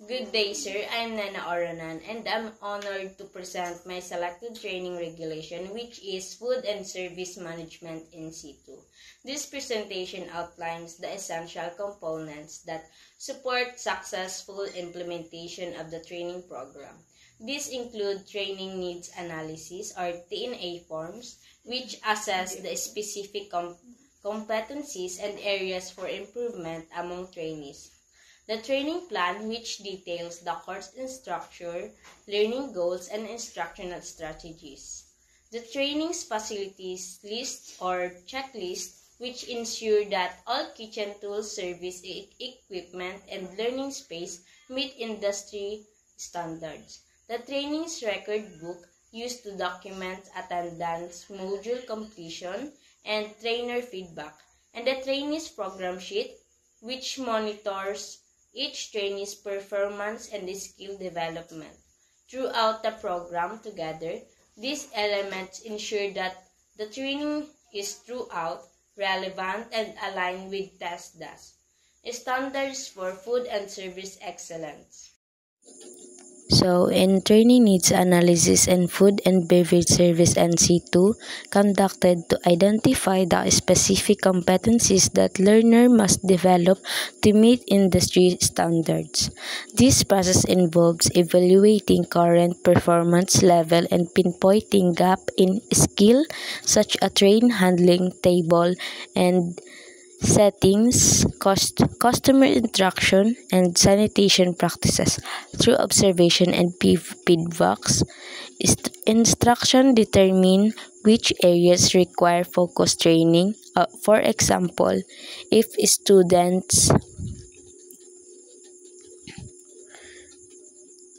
Good day, sir. I'm Nana Oranan, and I'm honored to present my selected training regulation, which is Food and Service Management in situ. This presentation outlines the essential components that support successful implementation of the training program. These include training needs analysis, or TNA forms, which assess the specific competencies and areas for improvement among trainees. The training plan, which details the course structure, learning goals, and instructional strategies. The training's facilities list or checklist, which ensure that all kitchen tools, service equipment, and learning space meet industry standards. The training's record book, used to document attendance, module completion, and trainer feedback. And the trainee's program sheet, which monitors each trainee's performance and skill development. Throughout the program together, these elements ensure that the training is throughout relevant and aligned with TESDA's standards for food and service excellence. So, in training needs analysis and food and beverage service NC2 conducted to identify the specific competencies that learner must develop to meet industry standards. This process involves evaluating current performance level and pinpointing gap in skill such as train handling, table, and settings, customer interaction, and sanitation practices. Through observation and feedbacks, instruction determine which areas require focused training. For example, if students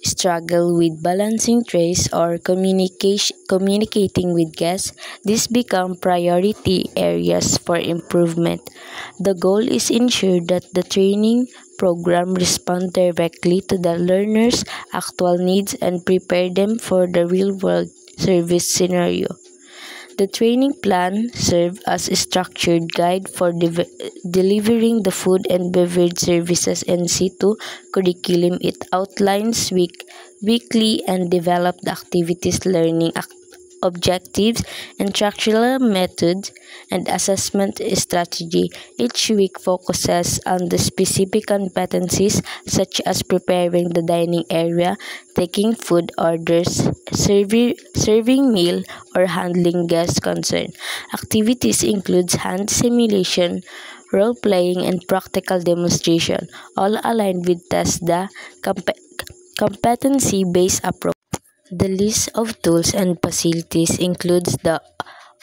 struggle with balancing trays or communicating with guests, these become priority areas for improvement. The goal is ensure that the training program responds directly to the learner's actual needs and prepare them for the real-world service scenario. The training plan serves as a structured guide for delivering the food and beverage services in situ curriculum. It outlines weekly and developed activities, learning objectives, instructional methods, and assessment strategy. Each week focuses on the specific competencies such as preparing the dining area, taking food orders, serving meal, or handling guest concern. Activities includes hand simulation, role-playing, and practical demonstration, all aligned with TESDA competency-based approach. The list of tools and facilities includes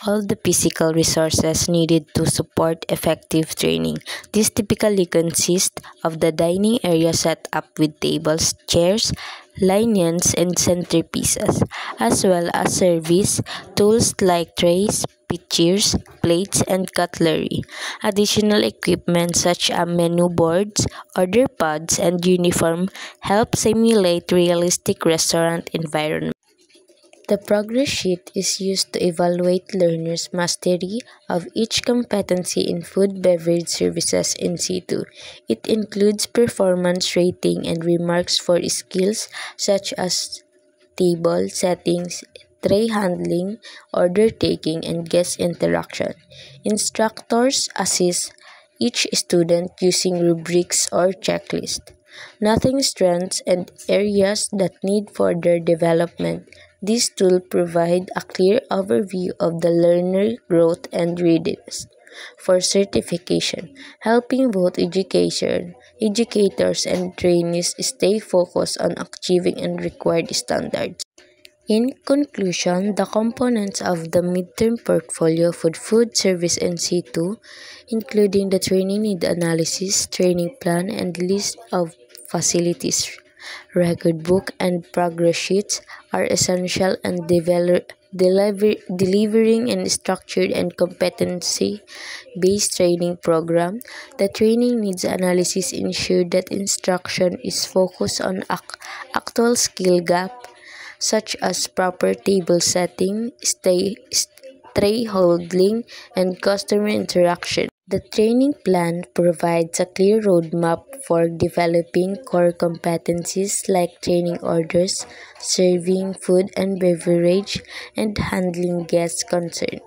all the physical resources needed to support effective training. This typically consists of the dining area set up with tables, chairs, lanyards, and centerpieces, as well as service tools like trays, pitchers, plates, and cutlery. Additional equipment such as menu boards, order pads, and uniform help simulate realistic restaurant environment. The progress sheet is used to evaluate learners' mastery of each competency in food beverage services in situ. It includes performance rating and remarks for skills such as table settings, tray handling, order taking, and guest interaction. Instructors assist each student using rubrics or checklists, noting strengths and areas that need further development. This tool provides a clear overview of the learner growth and readiness for certification, helping both educators and trainees stay focused on achieving and required standards. In conclusion, the components of the midterm portfolio for food service in situ, including the training need analysis, training plan, and list of facilities, record book, and progress sheets, are essential in delivering a structured and competency-based training program. The training needs analysis ensure that instruction is focused on actual skill gap, such as proper table setting, tray holding, and customer interaction. The training plan provides a clear roadmap for developing core competencies like training orders, serving food and beverage, and handling guest concern.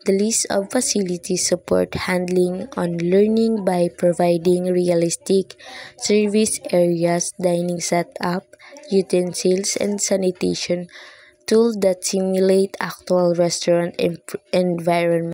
The list of facilities support handling on learning by providing realistic service areas, dining setup, utensils, and sanitation tools that simulate actual restaurant environment.